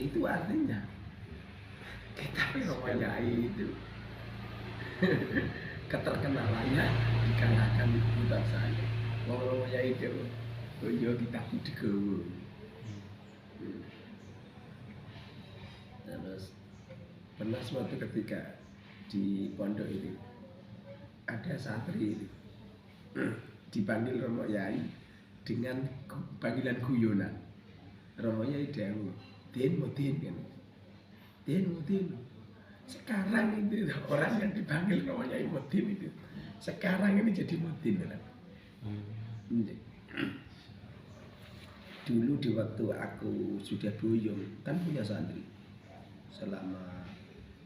Itu artinya kita Romo Yai itu keterkenalannya dikalahkan di sekitar saya. Romo Yai itu yo kita digawa. Terus pernah suatu ketika di pondok itu ada santri itu dipanggil Romo Yai dengan panggilan guyonan. Romo Yai dawuh, "Din mudin kan. Din mudin." Sekarang itu orang yang dipanggil Romo Yai mudin itu sekarang ini jadi mudin kan. Dulu di waktu aku sudah boyong kan punya santri selama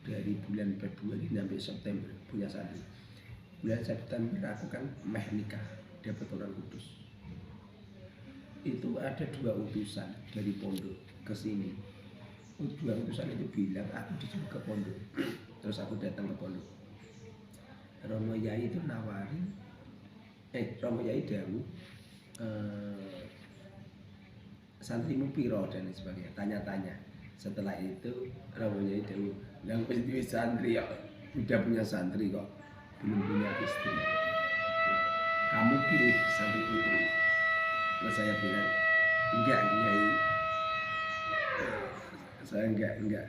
dari bulan Februari sampai September punya santri. Bulan September aku kan nikah dapat orang kudus. Itu ada 2 utusan dari pondok ke sini. 2 utusan itu bilang aku disuruh ke pondok. Terus aku datang ke pondok. Romo Yai itu nawarin Romo Yai dawuh santrimu piro dan sebagainya, tanya-tanya. Setelah itu Romo Yai dawuh, "Yang pasti santri ya, udah punya santri kok, belum punya istri. Kamu pilih santri putri." Terus saya bilang, "Enggak, Kiai. Saya enggak.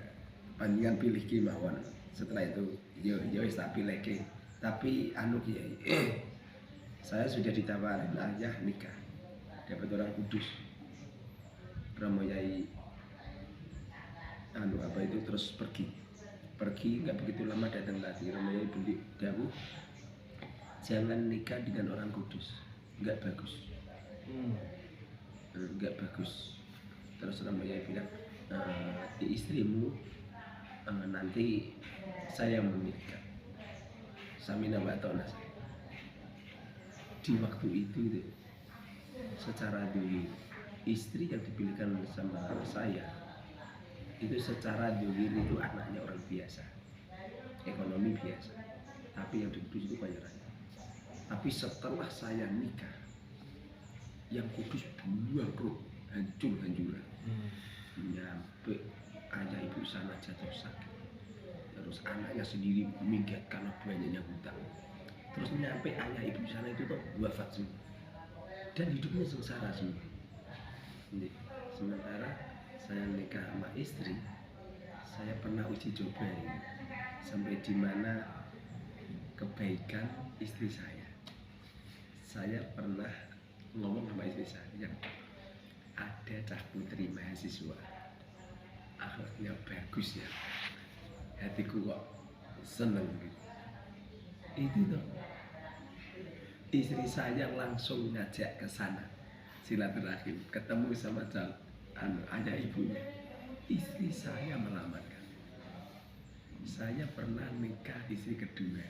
Panjenengan pilih ki mawon." Setelah itu, yo wis tak pilih ki. Tapi anu Kiai, saya sudah ditawarin ayah nikah, dapat orang kudus. Romo Yai anu apa itu terus pergi nggak begitu lama datang lagi. Romo Yai beli dawuh, "Jangan nikah dengan orang kudus, nggak bagus." Nggak bagus. Terus Romo Yai bilang, "Istrimu nanti saya menikah." Samina wa ta'ala. Di waktu itu secara dulu istri yang dipilihkan sama saya itu secara dulu itu anaknya orang biasa, ekonomi biasa, tapi yang dikudus itu kaya raya. Tapi setelah saya nikah, yang kudus buang roh, hancur-hancuran, nyampe ayah ibu sana jatuh sakit, terus anaknya sendiri minggat karena banyaknya hutang, terus nyampe ayah ibu sana itu tuh wafat semua dan hidupnya sengsara semua. Sementara saya nikah sama istri, saya pernah uji coba ini, sampai di mana kebaikan istri saya. Saya pernah ngomong sama istri saya, "Ada cah putri mahasiswa, akhlaknya bagus ya, hatiku kok seneng gitu." Itu tuh istri saya langsung ngajak ke sana silaturahim, ketemu sama ayah ibunya. Istri saya melamatkan. Saya pernah nikah istri kedua,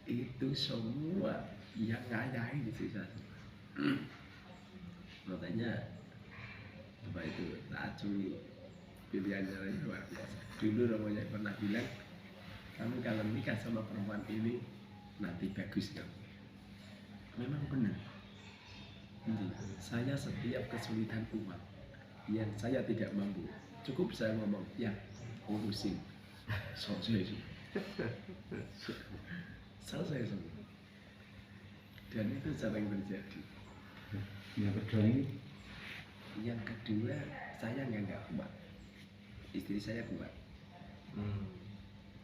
itu semua yang ngayahin istri saya. Makanya apa itu tak acui pilihannya luar biasa. Dulu Romo Yai pernah bilang, "Kamu kalau nikah sama perempuan ini nanti bagus kamu." Memang benar. Saya setiap kesulitan uang yang saya tidak mampu, cukup saya ngomong, "Ya, urusin." Selesai semua. Dan itu sering terjadi. Yang kedua, saya nggak kuat. Istri saya kuat.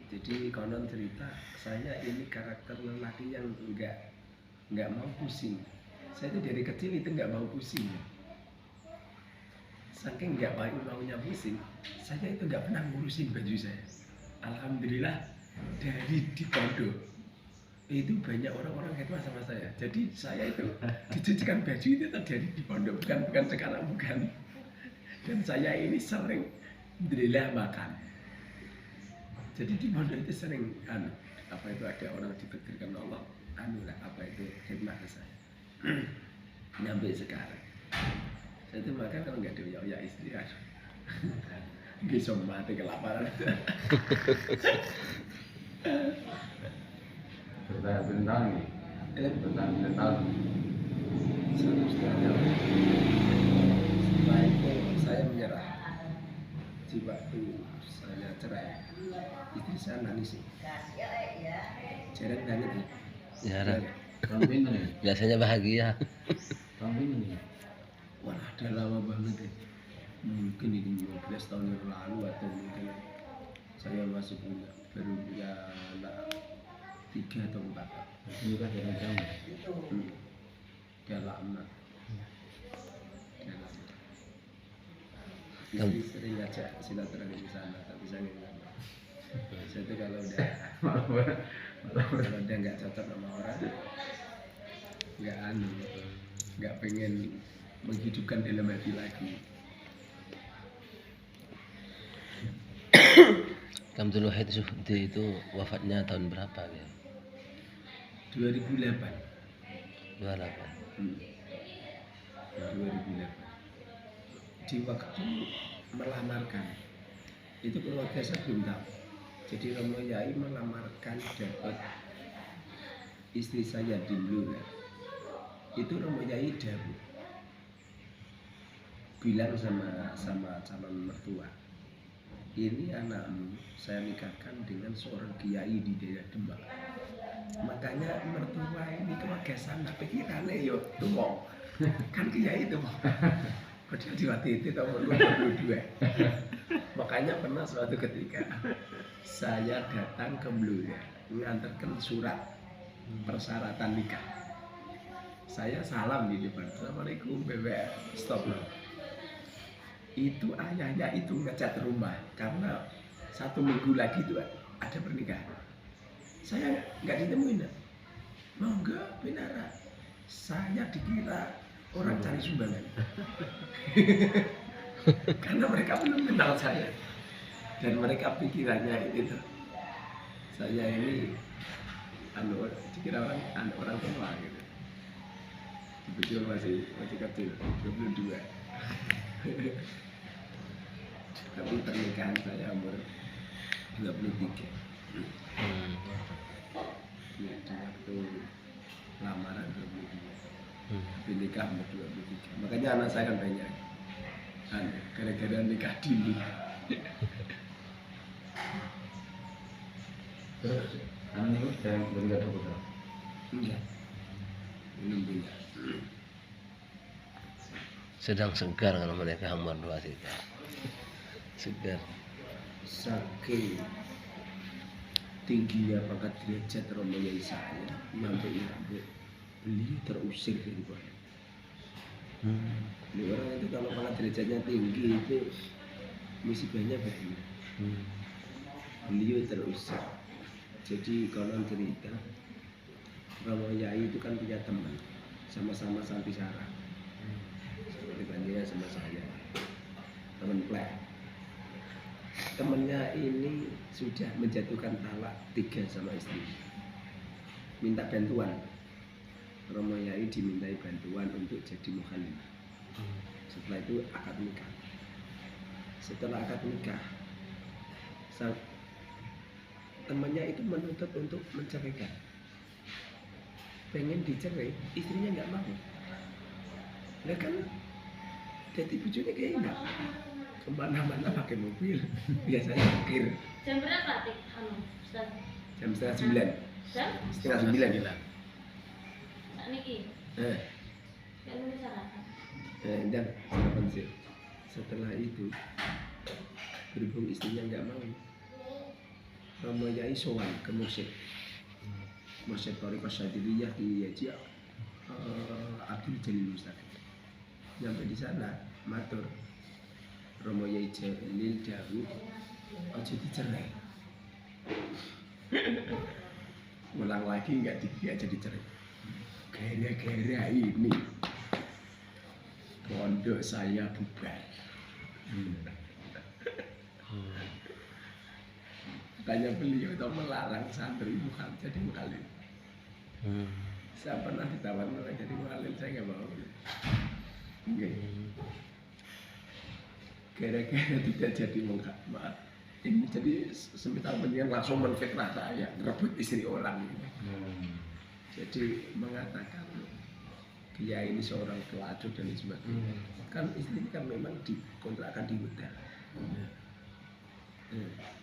Jadi konon cerita, saya ini karakter lelaki yang nggak mau pusing. Saya itu dari kecil itu nggak mau pusing. Saking nggak maunya pusing, saya itu nggak pernah ngurusin baju saya. Alhamdulillah dari di pondok itu banyak orang-orang hebat sama saya. Jadi saya itu dicucikan baju itu terjadi di pondok, bukan sekarang, bukan. Dan saya ini sering alhamdulillah makan. Jadi di pondok itu sering apa itu ada orang ditakdirkan Allah apa itu khidmat ke saya. Nyampe sekarang saya itu makan kalau nggak ada ya istri bisa mati kelaparan. Bertahun-tahun Setelah itu saya menyerah. Jadi waktu saya cerai, istri saya nangis. Jarang banget ya. Jarang. Tahun pinten ya? Biasanya bahagia. Tahun pinten ya? Wah, udah lama banget ya. Mungkin ini 15 tahun yang lalu atau mungkin saya masih baru punya anak 3 atau 4. Nikah jarang jauh. Udah lama. Kamu- Istri sering ngajak silaturahmi di sana, tapi saya nggak mau. Saya tuh kalau udah nggak cocok sama orang, nggak pengen menghidupkan dalam hati lagi. Kamu dulu Wahid Zuhdi itu wafatnya tahun berapa ya? 2008. 28. 2008. Di waktu melamarkan itu keluarga saya belum tahu. Jadi Romo Yai melamarkan dapat istri saya di Blora. Itu Romo Yai dahulu bilang sama calon mertua, ini anakmu saya nikahkan dengan seorang kiai di daerah Demak. Makanya mertua ini keluarga sana pikirannya yo tuh kan kiai itu padahal di waktu itu tahun 2022. Makanya pernah suatu ketika saya datang ke Blora mengantarkan surat persyaratan nikah. Saya salam di depan, Assalamualaikum BBM, stop. Itu ayahnya itu ngecat rumah karena 1 minggu lagi itu ada pernikahan. Saya nggak ditemuin. Mau nggak benar? Saya dikira orang cari sumbangan. Karena mereka belum kenal saya dan mereka pikirannya itu saya ini dikira orang tua gitu. Betul masih kecil 22. Tapi pernikahan saya umur 23. Di waktu lamaran 22. Tapi nikah umur 23. Makanya anak saya kan banyak. Gara-gara nikah dini. Terus anak itu sudah bernikah putra? Enggak. Belum punya. Sedang segar kalau menikah umur 23. Segar. Saking tingginya pangkat derajat Romo Yai saya sampai beliau terusir dari Bali. Ini orang itu kalau pangkat derajatnya tinggi itu musibahnya banyak. Beliau terusir. Jadi konon cerita Romo Yai itu kan punya teman, sama-sama Santi Sarang. Dibandingnya sama saya, teman plek. Temennya ini sudah menjatuhkan talak 3 sama istri. Minta bantuan. Romo Yai dimintai bantuan untuk jadi mukhalim. Setelah itu akad nikah. Setelah akad nikah, temannya itu menuntut untuk menceraikan. Pengen dicerai, istrinya nggak mau. Nah kan, jadi bujurnya kayak enggak. Kemana-mana pakai mobil, biasanya parkir. Jam berapa tik? Jam 8:30. Jam? 8:30. Sak niki. Kan wis sarapan. Dan sarapan sih. Setelah itu, berhubung istrinya nggak mau, Romo Yai sowan ke Mursyid Thariqah Syadziliyah di Yaji, Abdul Jalil Mustaqim. Sampai di sana, matur Romo Yai Jalil Dawud, ojo dicerai. Ulang lagi nggak jadi cerai. Gara-gara ini pondok saya bubar. Tanya beliau itu melarang santri bukan jadi mukhalif. Saya pernah ditawar jadi mukhalif, saya nggak mau. Gara-gara tidak jadi maaf. Ini jadi semisal penyiar langsung menfitnah saya, ngerebut istri orang. Jadi mengatakan dia ini seorang pelacur dan sebagainya. Kan istri kan memang dikontrakkan di hotel.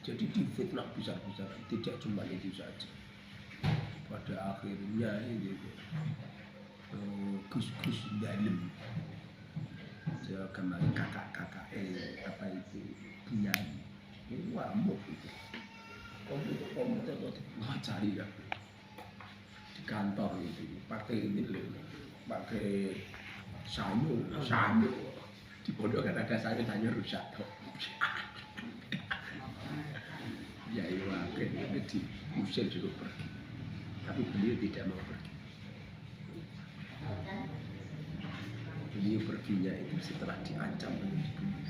Jadi difitnah besar-besaran, tidak cuma itu saja. Pada akhirnya ini Gus-gus dalam kemarin kakak-kakak apa itu kiai ngamuk itu komputer wah cari ya di kantor itu pakai ini pakai sanyo di pondok kan ada sanyo rusak ya itu akhirnya diusir juga pergi tapi beliau tidak mau pergi. Beliau perginya itu setelah diancam oleh dibunuh.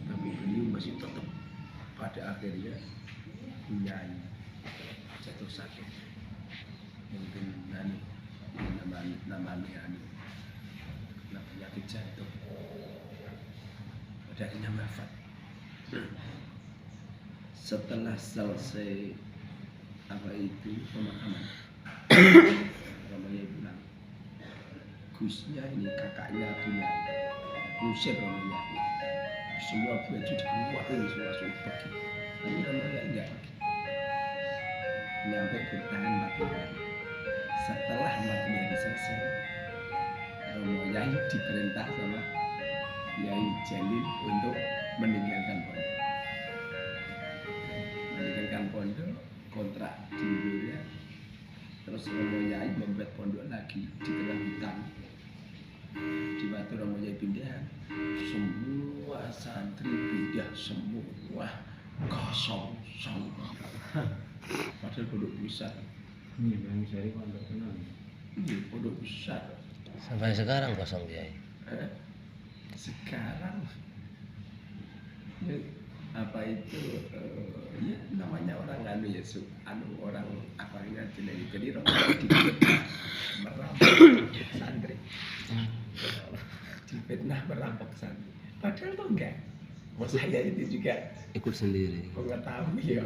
Tapi beliau masih tetap pada akhirnya menyanyi jatuh sakit. Mungkin namanya penyakit jantung. Pada akhirnya wafat. Setelah selesai apa itu pemakaman, namanya bilang Gusnya ini kakaknya punya ngusir namanya semua baju dikeluarin semua suruh pergi tapi namanya enggak nyampe bertahan 4 hari. Setelah 4 hari selesai Romo Yai diperintah sama Yai Jalil untuk meninggalkan pondok kontrak di Indonesia. Terus Romo Yai membuat pondok lagi di tengah hutan. Di waktu Romo Yai pindah, semua santri pindah semua kosong. Padahal pondok besar. Ini yang cari pondok tenang. Ini pondok besar. Sampai sekarang kosong Kiai. Sekarang apa itu ya namanya orang ya orang apa ini jadi Romo merampok santri. Difitnah merampok santri. Padahal tuh enggak. Saya itu juga Ikut sendiri. mengetahui ya.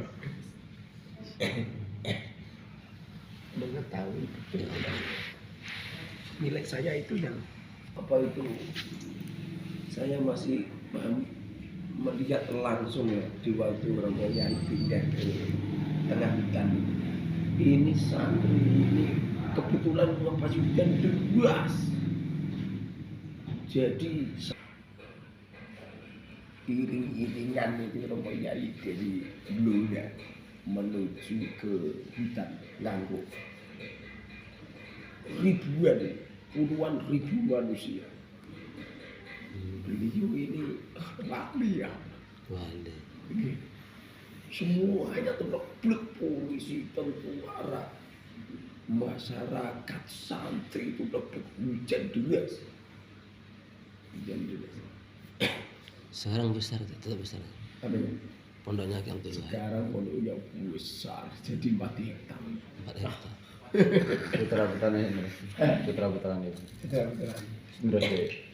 Mengetahui betul. Nilai saya itu yang apa itu saya masih melihat langsung ya di waktu Romo Yai pindah ke tengah hutan. Ini santri ini kebetulan pas hujan deras. Jadi iring-iringan itu Romo Yai dari Blora menuju ke hutan nganggo ribuan, puluhan ribu manusia. Beliau ini wali ya. Wali. Semuanya terblek polisi, tentara, masyarakat, santri itu terblek hujan deras. Sekarang besar, tetap besar. Apa ya? Pondoknya Ki Abdul Wahid. Sekarang pondoknya besar, jadi 4 hektar. 4 hektar. Putra-putranya itu. Betul-betul. Berarti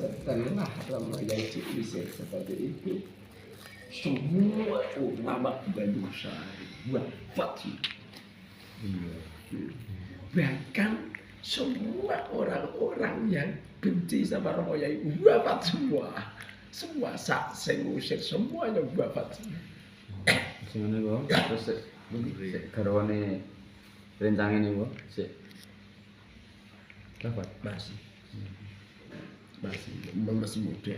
Setelah Romo Yai diusir seperti itu, semua ulama Bandung Sari wafat. Bahkan semua orang-orang yang benci sama Romo Yai wafat semua. Semua sing ngusir semuanya wafat. sing ngene kok terus sik garwane rencang ini kok sik dapat Masih muda.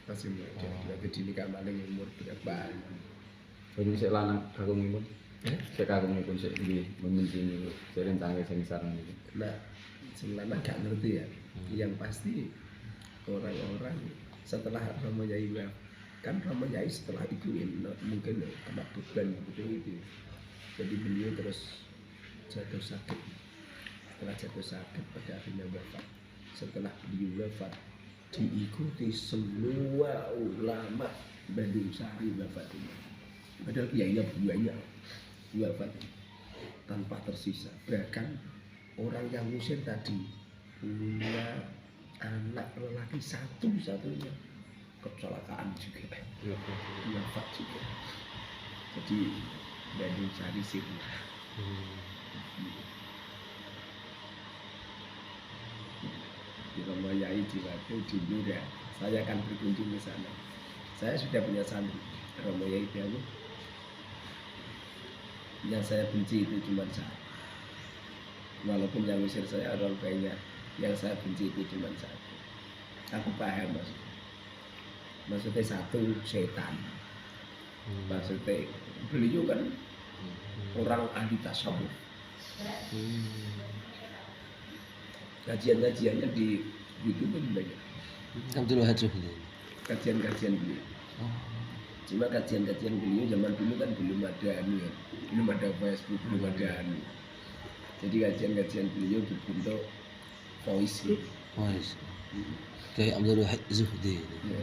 Masih muda. Jadi ini kamaling umur berapa? Ini sik lanang kagungipun. Sik kagungipun sik nggih membenci niku sik rencange sing sareng niku. Nah, sebenarnya gak ngerti ya. Yang pasti orang-orang setelah Romo Yai kan Romo Yai setelah itu mungkin kena beban itu. Jadi beliau terus jatuh sakit. Setelah jatuh sakit pada akhirnya wafat. Setelah beliau wafat diikuti semua ulama Bandung Sari wafat. Padahal kiainya banyak wafat tanpa tersisa. Bahkan orang yang musir tadi punya anak lelaki satu-satunya kecelakaan juga, wafat juga. Jadi Bandung Sari sirna. Di Romo Yai di waktu dulu ya, saya akan berkunjung ke sana. Saya sudah punya santri Romo Yai Dawu. Yang saya benci itu cuma satu. Walaupun yang usir saya orang banyak, yang saya benci itu cuma satu. Aku paham maksudnya satu setan. Maksudnya beliau kan orang ahli tasawuf. Kajian-kajiannya di YouTube pun banyak. Abdul Wahid Zuhdi. Kajian-kajian beliau. Oh. Cuma kajian-kajian beliau zaman dulu kan belum ada belum ada Facebook, belum ada Jadi kajian-kajian beliau berbentuk voice gitu. Wais. Kayak Abdul Wahid Zuhdi. Ya.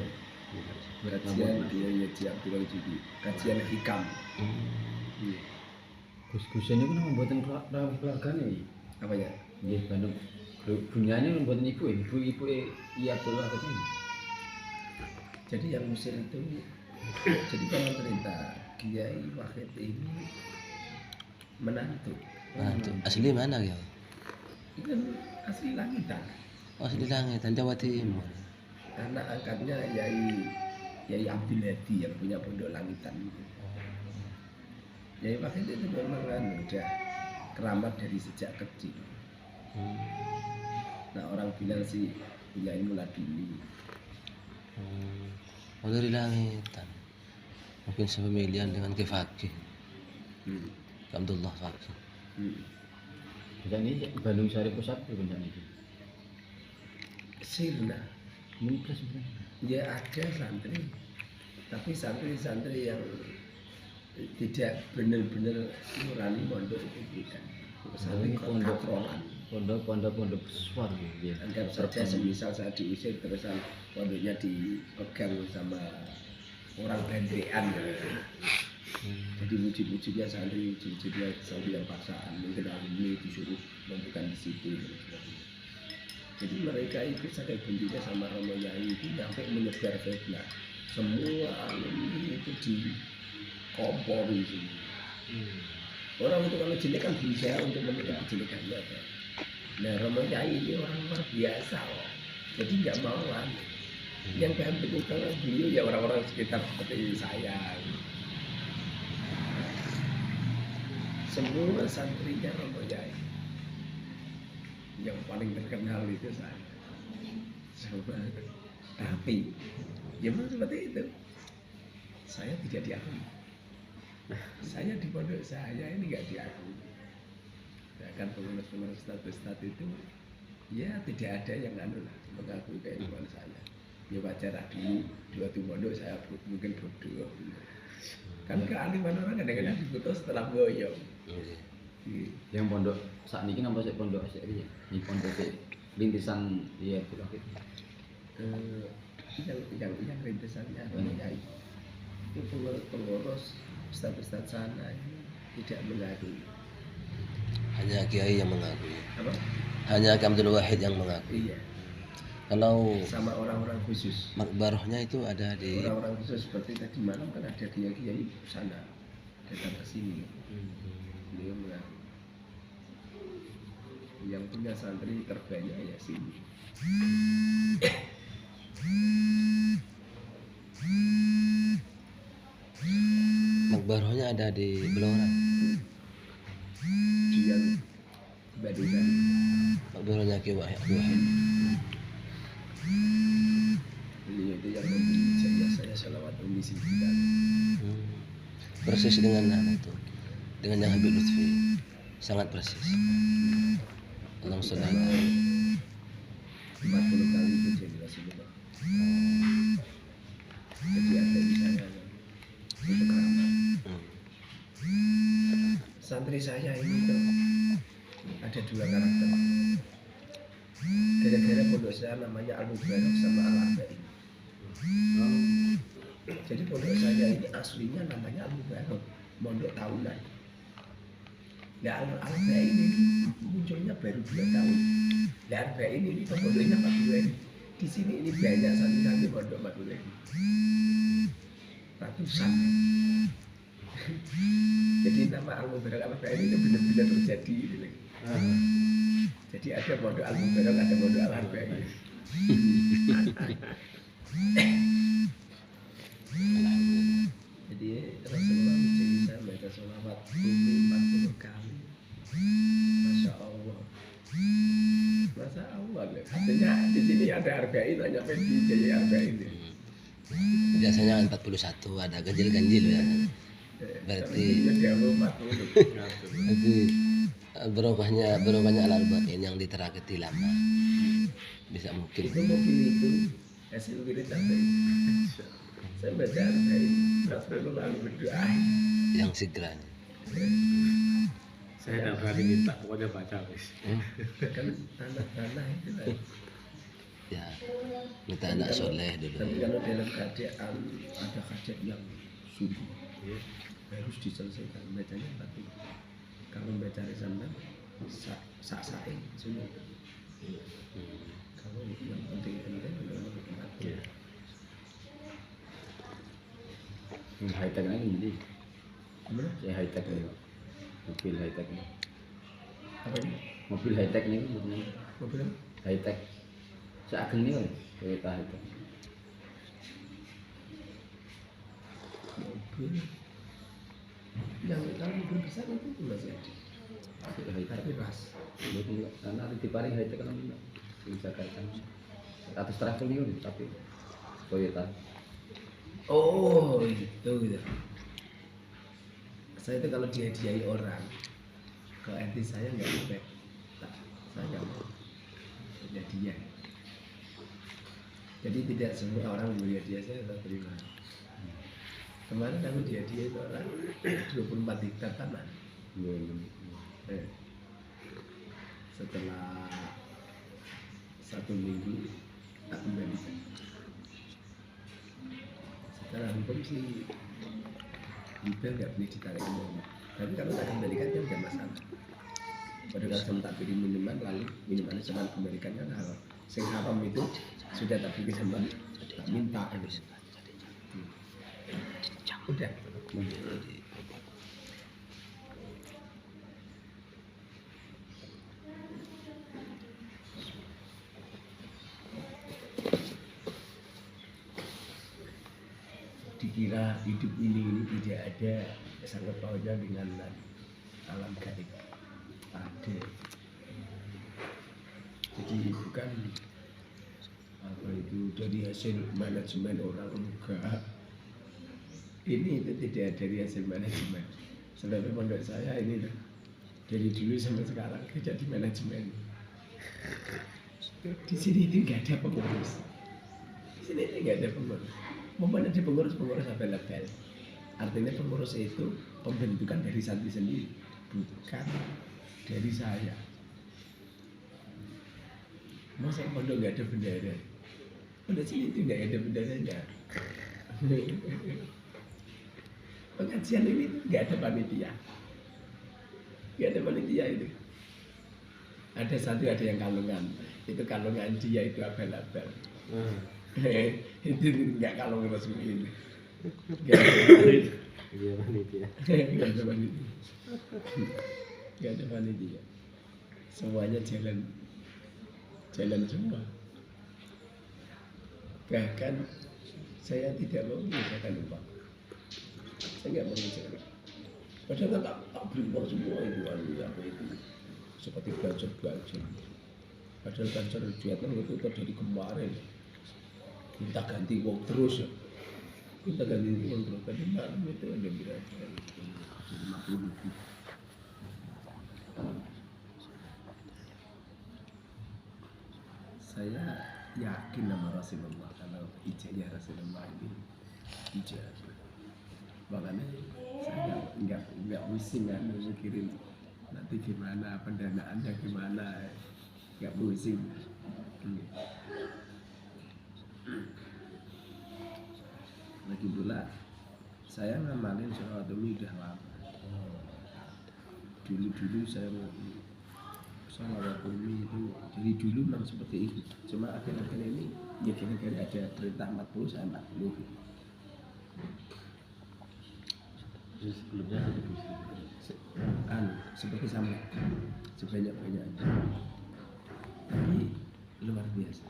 Kajian dia Yaji Abdul Wahid Zuhdi. Kajian hikam. Iya. Gus ini kan membuatkan rawat keluarganya ini. Apa ya? Nggih, Bandung. Bunyanya membuatkan ibu iya Abdul Wahid ini. Jadi yang Mesir itu, jadi kalau cerita Kiai Wahid ini menantu. Mantu. Asli mana ya? Itu kan asli langitan. Oh, asli langit, Jawa Timur. Anak angkatnya Yai Abdul Hadi yang punya pondok langitan. Yai Wahid itu memang udah keramat dari sejak kecil. Nah orang bilang sih punya ilmu laduni. Oh, dari langitan. Mungkin sepemilihan dengan Ki Fakih. Abdullah Fakih. Ini Bandung Sari Pusat itu bencana itu. Sirna. Mungkin sebenarnya. Ya ada santri, tapi santri-santri yang tidak benar-benar nurani pondok itu bukan. Santri kontrolan. Pondok sesuatu gitu. Anggap saja semisal saat diusir terusan pondoknya dipegang sama orang bandrean. Jadi wujud-wujudnya santri yang paksaan, mungkin ahli disuruh membuka di situ. Jadi mereka itu sangat bencinya sama Romo Yai itu sampai menyebar fitnah. Semua alumni itu dikompori semua. Orang itu kalau jelek kan berusaha untuk menutup kejelekannya. Nah Romo Yai ini orang luar biasa loh. Jadi nggak mauan. Yang paham betul kalau beliau ya orang-orang sekitar seperti saya. Semua santrinya Romo Yai. Yang paling terkenal itu saya. Tapi ya memang seperti itu. Saya tidak diakui. Saya di pondok saya ini nggak diakui. Bahkan pengurus-pengurus status itu ya tidak ada yang mengakui keilmuan saya. Ya wajar dulu di waktu pondok saya mungkin bodoh. Kan kealiman orang kadang-kadang dibutuh setelah boyong. Yang pondok saat ini nampak sih pondok asli ya. Ini pondok sih rintisan dia itu lagi. Yang rintisannya Yai itu pengurus ustaz sana tidak mengakui. Hanya Kiai yang mengakui. Apa? Hanya Ki Abdul Wahid yang mengakui. Iya. Kalau Sama orang-orang khusus. makbarohnya itu ada di Orang-orang khusus seperti tadi malam kan ada kiai sana datang ke sini. Beliau mengakui. Yang punya santri terbanyak ya sini. makbarohnya ada di Blora. Dia bandingkan Makbarohnya Ki Wahid. beliau itu yang memberi ijazah saya salawat misi kita. Persis dengan itu, dengan yang Habib Lutfi, sangat persis. Allahumma sholli ala 40 kali itu jadi Rasulullah. Jadi ada di saya itu keramat. Santri saya ini tuh ada 2 karakter. Gara-gara pondok saya namanya Al-Mubarak sama Al-Abai. Jadi pondok saya ini aslinya namanya Al-Mubarak, pondok tahunan. Nah Al-Abai ini munculnya baru 2 tahun. Nah Al-Abai ini pondoknya 42 ini. Di sini ini banyak santri-santri pondok 42 ini. Ratusan. Jadi nama Al-Mubarak Al-Abai ini benar-benar terjadi. Jadi ada pondok Al-Mubarak, ada pondok Al-Abai. ada arba'in hanya di jadi arba'in. Biasanya 41 ada ganjil-ganjil ya. Berarti dia 40. Berarti berubahnya al-arba'in yang diteraketi lama. Bisa mungkin. Itu mungkin itu hasil wirid sampai. Saya baca arba'in, Rasulullah lalu berdoa. Yang segera. Saya tidak berani minta, pokoknya baca wis. Kan tanah-tanah itu kan. Ya, minta anak soleh dulu. Tapi kalau dalam keadaan ada hajat yang subuh, harus diselesaikan bacanya 40. Kalau baca resaman sak-sakin semua. Kalau yang penting memang 40. High tech ini jadi. Gimana? Ya high tech ini. Mobil high tech ini. Apa ini? Mobil high tech ini. Mobil apa? High tech. Seageng ini kan Toyota high tech. Mobil yang kalau mobil besar itu masih ada. High tech. Tapi pas. Betul karena di paling high tech kan bisa kaitan. Atas travel ini tapi Toyota. Oh itu gitu. Saya itu kalau dihadiahi orang, kalau hati saya nggak sampai, saya nggak mau hadiah. Jadi tidak semua orang memberi hadiah saya terima. Kemarin aku dihadiahi orang 24 hektar tanah. Setelah 1 minggu tak kembalikan. Secara hukum sih hibah nggak boleh ditarik kembali. Tapi kalau tak kembalikan kan nggak masalah. Pada kalau saya tak beri minuman lalu minumannya cuma kembalikan kan hal sing haram itu sudah tak beri sama tak minta gitu. Udah. Dikira hidup ini tidak ada sangkut pautnya dengan alam gaib. Ada. Jadi bukan apa itu dari hasil manajemen orang enggak. Ini itu tidak dari hasil manajemen. Sebabnya pondok saya ini dari dulu sampai sekarang kerja di manajemen. Di sini itu nggak ada pengurus. Di sini itu nggak ada pengurus. Mana ada pengurus abal-abal. Artinya pengurus itu pembentukan dari santri sendiri, bukan dari saya. Masa pondok nggak ada bendera? Pondok sini itu nggak ada benderanya. Pengajian ini nggak ada panitia, nggak ada panitia itu. Ada satu ada yang kalungan, itu kalungan dia itu abal-abal. Itu nggak kalung resmi ini. Nggak Iya panitia. nggak ada panitia. Nggak ada panitia. Semuanya jalan semua. Bahkan saya tidak mau mengerjakan uang. Saya nggak mau mengerjakan. Padahal tak beri uang semua itu apa itu seperti belajar. Padahal belajar Vietnam itu dari kemarin. Kita ganti uang terus ya. Kita ganti uang terus. Tadi malam itu ada berapa? 50.000. Saya yakin sama Rasulullah kalau ijazah Rasulullah ini ijazah. Makanya saya nggak pusing kan mikirin nanti gimana pendanaannya gimana, nggak pusing. Lagi pula saya ngamalin sholat ini udah lama. Dulu saya sholat ini itu dari dulu memang seperti itu. Cuma akhir-akhir ini ya kira-kira ada perintah 40 saya 40. Sebelumnya Seperti sama sebanyak-banyaknya. Tapi luar biasa.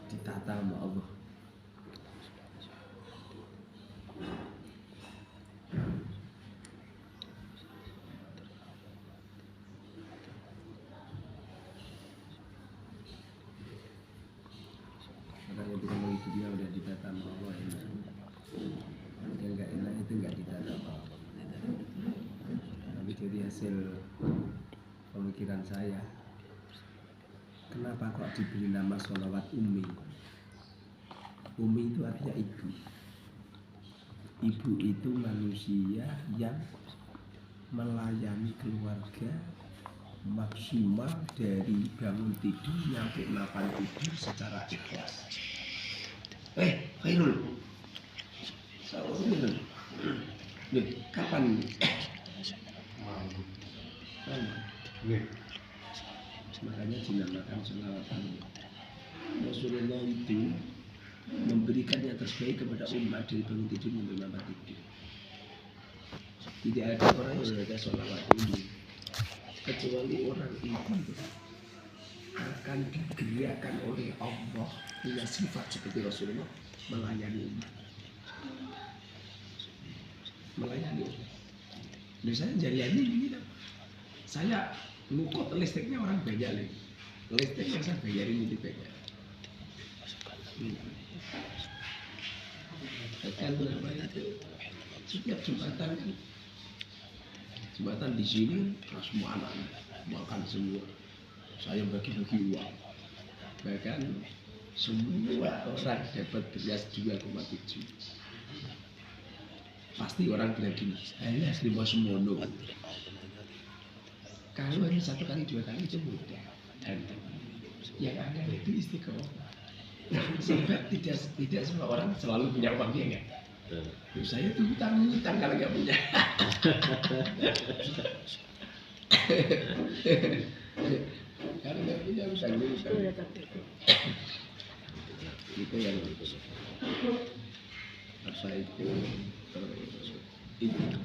Ditata sama Allah. dunia udah ditata sama Allah enak. Yang nggak enak itu nggak ditata sama Allah. Tapi dari hasil pemikiran saya, kenapa kok diberi nama sholawat Umi? Umi itu artinya ibu. Ibu itu manusia yang melayani keluarga maksimal dari bangun tidur sampai makan tidur secara ikhlas. Khairul. Salam. Nih, kapan? Makanya dinamakan sholawat Umi. Rasulullah itu memberikan yang terbaik kepada umat dari bangun tidur sampai makan tidur. Tidak ada orang yang membaca sholawat ini kecuali orang itu akan digerakkan oleh Allah punya sifat seperti Rasulullah melayani umat. Melayani umat. Misalnya jariannya begini, saya ngukut listriknya orang banyak nih. Listriknya saya bayarin itu banyak. Kan namanya itu setiap jembatan kan. Jembatan di sini semua anak makan semua. Saya bagi-bagi uang. Bahkan semua orang dapat beras 2,7. Pasti orang bilang gini, hanya asli mau semono. Kalau hanya 1 kali 2 kali itu mudah. Dan yang ada itu istiqomah. Sebab tidak semua orang selalu punya uang, ya enggak? Saya tuh hutang kalau nggak punya. Kalau nggak punya hutang. Itu yang rasa itu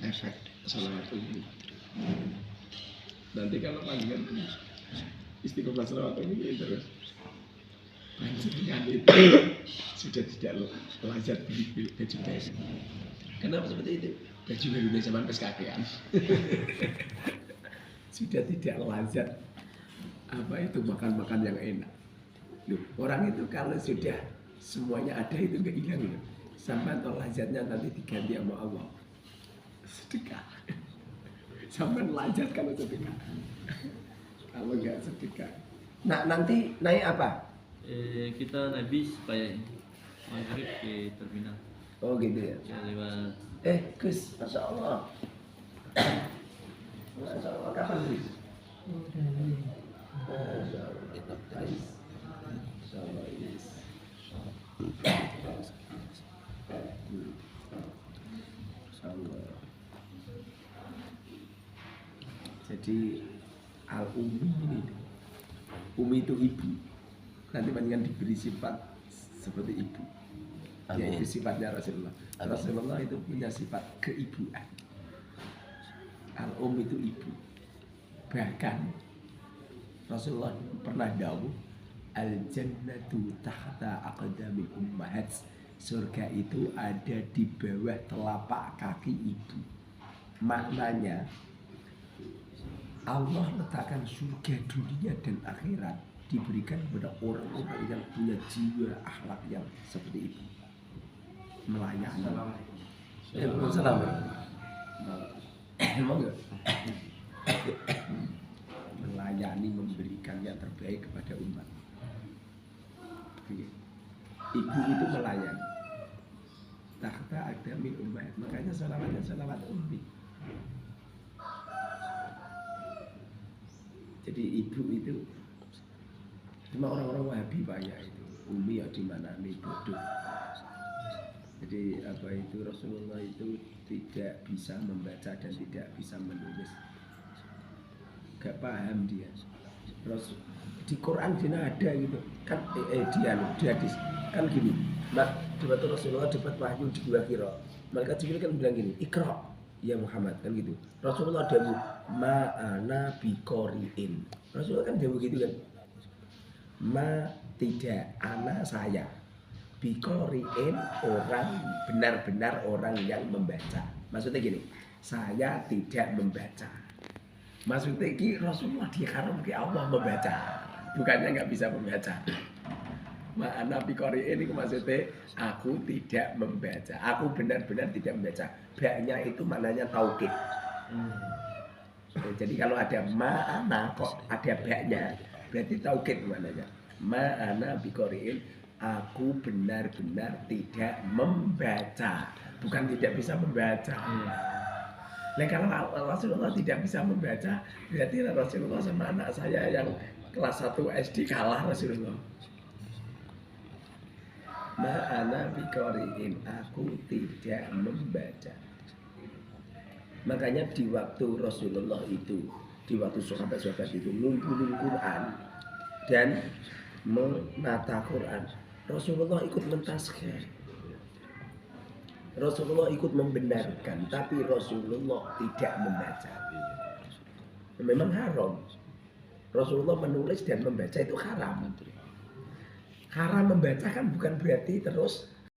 efek sholawat Umi. Nanti kalau panggilan istiqomah sholawat Umi terus. Panjenengan itu sudah tidak lazat beli baju baru. Kenapa seperti itu? Baju barunya zaman keskakean. Sudah tidak lazat makan yang enak. Loh, orang itu kalau sudah semuanya ada itu nggak hilang loh. Sampai atau lazatnya nanti diganti sama Allah. Sedekah. Sampai lazat kalau sedekah. Kalau nggak sedekah. Nah, nanti naik apa? Kita naik supaya maghrib ke terminal. Oh gitu ya. Ya lewat. Gus, Masya Allah. Masya Allah, kapan Gus? Masya Allah. Masya Allah. Masya Allah. Jadi Al-Umi ini, Umi itu ibu. Nanti panjenengan diberi sifat seperti ibu. Amin. Yaitu sifatnya Rasulullah. Amin. Rasulullah itu punya sifat keibuan. Al-Um itu ibu. Bahkan Rasulullah pernah dawuh, al-jannatu tahta aqdamil ummahat. Surga itu ada di bawah telapak kaki ibu. Maknanya Allah letakkan surga dunia dan akhirat diberikan kepada orang-orang yang punya jiwa akhlak yang seperti itu, melayani. Salam. Emang enggak? Melayani, memberikan yang terbaik kepada umat. Ibu itu melayani. Tahta ada min umat. Makanya salawatnya salawat Umi. Jadi ibu itu cuma orang-orang Wahabi banyak itu. Umi ya di mana nih bodoh. Jadi apa itu Rasulullah itu tidak bisa membaca dan tidak bisa menulis. Gak paham dia. Terus di Quran dia ada gitu. Kan di hadis kan gini. Debat Rasulullah debat wahyu di Gua Hira. Malaikat Jibril kan bilang gini, "Iqra ya Muhammad," kan gitu. Rasulullah dawuh, "Ma'ana biqori'in." Rasulullah kan dawuh gitu kan. Tidak ana saya. Biqori'in orang benar-benar orang yang membaca. Maksudnya gini, saya tidak membaca. Maksudnya gini, Rasulullah diharamkan Allah membaca. Bukannya nggak bisa membaca. Ma'ana bikori ini maksudnya aku tidak membaca. Aku benar-benar tidak membaca. Baknya itu maknanya taukid. Jadi kalau ada ma'ana kok ada baknya, berarti taukid maknanya. Ma'ana bikoriin, aku benar-benar tidak membaca. Bukan tidak bisa membaca. Nah kalau Rasulullah tidak bisa membaca, berarti Rasulullah sama anak saya yang kelas 1 SD kalah Rasulullah. Ma'ana bikoriin, aku tidak membaca. Makanya di waktu Rasulullah itu, di waktu sahabat-sahabat itu ngumpulin Quran dan menata Quran, Rasulullah ikut mentasghir. Rasulullah ikut membenarkan, tapi Rasulullah tidak membaca. Memang haram. Rasulullah menulis dan membaca itu haram. Haram membaca kan bukan berarti terus